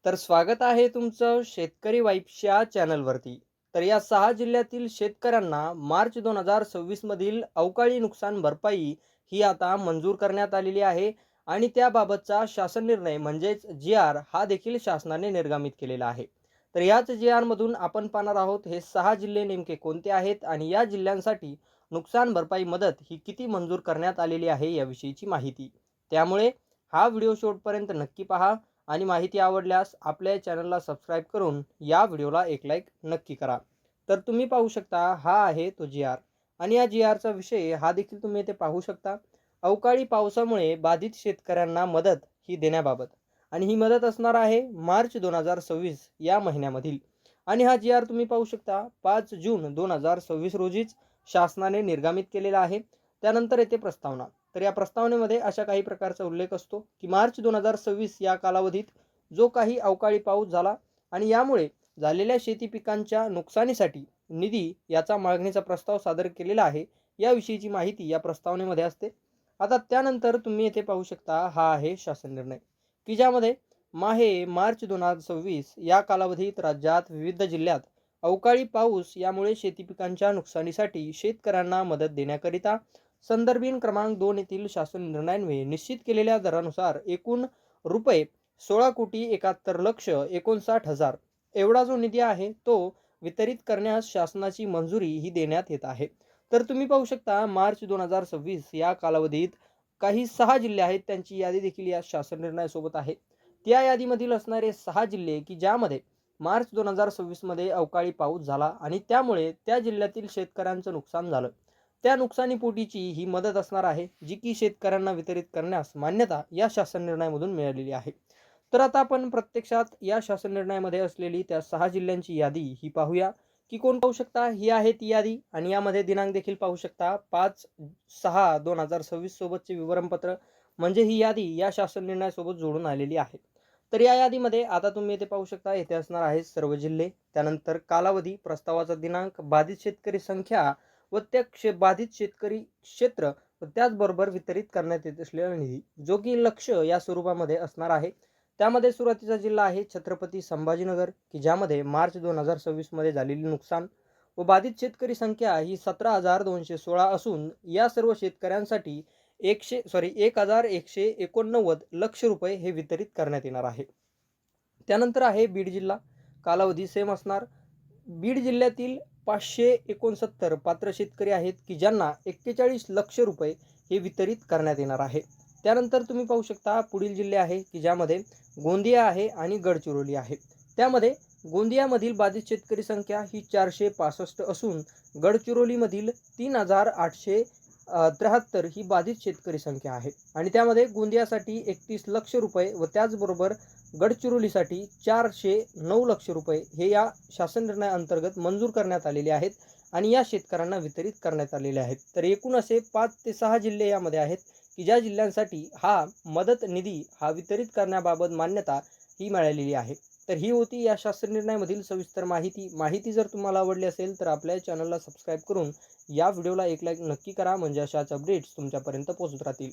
तर स्वागत आहे तुमचं शेतकरी वाईब्सच्या चॅनलवरती. तर या 6 जिल्ह्यातील शेतकऱ्यांना मार्च 2026 मधील अवकाळी नुकसान भरपाई ही आता मंजूर करण्यात आलेली आहे आणि त्याबाबतचा शासन निर्णय म्हणजेच जी-आर हा देखील शासनाने निर्गमित केलेला आहे. तर याच जी-आरमधून आपण पाहणार आहोत हे 6 जिल्हे नेमके कोणते आहेत आणि या जिल्ह्यांसाठी नुकसान भरपाई मदत ही किती मंजूर करण्यात आलेली आहे याविषयीची माहिती. त्यामुळे हा व्हिडिओ शेवटपर्यंत नक्की पहा आणि माहिती आवडल्यास आपल्या चॅनलला सबस्क्राईब करून या व्हिडिओला एक लाईक नक्की करा. तर तुम्ही पाहू शकता हा आहे तो जी-आर आणि या जी-आरचा विषय हा देखील तुम्ही इथे पाहू शकता. अवकाळी पावसामुळे बाधित शेतकऱ्यांना मदत ही देण्याबाबत आणि ही मदत असणार आहे मार्च 2026 या महिन्यामधील. आणि हा जी-आर तुम्ही पाहू शकता 5 जून 2026 रोजीच शासनाने निर्गमित केलेला आहे. त्यानंतर येथे प्रस्तावना. तर या प्रस्तावनेमध्ये अशा काही प्रकारचा उल्लेख असतो की मार्च 2026 या कालावधीत जो काही अवकाळी पाऊस झाला आणि यामुळे झालेल्या शेती पिकांच्या नुकसानीसाठी निधी याचा मागणीचा प्रस्ताव सादर केलेला आहे. याविषयीची माहिती या प्रस्तावनेमध्ये असते. आता त्यानंतर तुम्ही येथे पाहू शकता हा आहे शासन निर्णय की ज्यामध्ये मार्च 2026 या कालावधीत राज्यात विविध जिल्ह्यात अवकाळी पाऊस यामुळे शेती पिकांच्या नुकसानीसाठी शेतकऱ्यांना मदत देण्याकरिता संदर्भीन क्रमांक 2 येथील शासन निर्णयान्वये निश्चित केलेल्या दरानुसार एकूण रुपये 16,71,59,000 एवढा जो निधी आहे तो वितरित करण्यास शासनाची मंजुरी ही देण्यात येत आहे. तर तुम्ही पाहू शकता मार्च 2026 या कालावधीत काही 6 जिल्हे आहेत त्यांची यादी देखील या शासन निर्णयासोबत आहे. त्या यादीमधील असणारे 6 जिल्हे की ज्यामध्ये मार्च 2026 मध्ये अवकाळी पाऊस झाला आणि त्यामुळे त्या जिल्ह्यातील शेतकऱ्यांचं नुकसान झालं. त्या नुकसानीपोटीची ही मदत असणार आहे जी की शेतकऱ्यांना वितरित करण्यास मान्यता या शासन निर्णयामधून मिळालेली आहे. तर आता आपण प्रत्यक्षात या शासन निर्णयामध्ये असलेली त्या 6 जिल्ह्यांची यादी ही पाहूया की कोण पाहू शकता. ही आहे ती यादी आणि यामध्ये दिनांक देखील पाहू शकता 5/6/2026 सोबतचे विवरणपत्र म्हणजे ही यादी या शासन निर्णयासोबत जोडून आलेली आहे. तर या यादीमध्ये आता तुम्ही इथे पाहू शकता येथे असणार आहे सर्व जिल्हे, त्यानंतर कालावधी, प्रस्तावाचा दिनांक, बाधित शेतकरी संख्या व त्या बाधित शेतकरी क्षेत्र व त्याचबरोबर वितरित करण्यात येत असलेला निधी जो की लक्ष या स्वरूपामध्ये असणार आहे. त्यामध्ये सुरुवातीचा जिल्हा आहे छत्रपती संभाजीनगर की ज्यामध्ये मार्च 2026 मध्ये झालेली नुकसान व बाधित शेतकरी संख्या ही 17,216 असून या सर्व शेतकऱ्यांसाठी 1,189 लक्ष रुपये हे वितरित करण्यात येणार आहे. त्यानंतर आहे बीड जिल्हा. कालावधी सेम असणार. बीड जिल्ह्यातील 569 पात्र शेतकरी आहेत की ज्यांना 41 लक्ष रुपये हे वितरित करण्यात येणार आहे. त्यानंतर तुम्ही पाहू शकता पुढील जिल्हे आहे की ज्यामध्ये गोंदिया आहे आणि गडचिरोली आहे. त्यामध्ये गोंदियामधील बाधित शेतकरी संख्या ही 465 असून गडचिरोलीमधील 3,873 ही बाधित शेतकरी संख्या आहे आणि त्यामध्ये गोंदियासाठी 31 लक्ष रुपये व त्याचबरोबर गडचिरोलीसाठी 409 लक्ष रुपये हे या शासन निर्णयाअंतर्गत मंजूर करण्यात आलेले आहेत आणि या शेतकऱ्यांना वितरित करण्यात आलेले आहेत. तर एकूण असे 5 ते 6 जिल्हे यामध्ये आहेत की ज्या जिल्ह्यांसाठी हा मदत निधी हा वितरित करण्याबाबत मान्यता ही मिळालेली आहे. तर ही होती या शासन निर्णयामधील सविस्तर माहिती जर तुम्हाला आवडली असेल तर आपल्या चॅनलला सबस्क्राईब करून या व्हिडिओला एक लाईक नक्की करा म्हणजे अशाच अपडेट्स तुमच्यापर्यंत पोहोचत राहतील.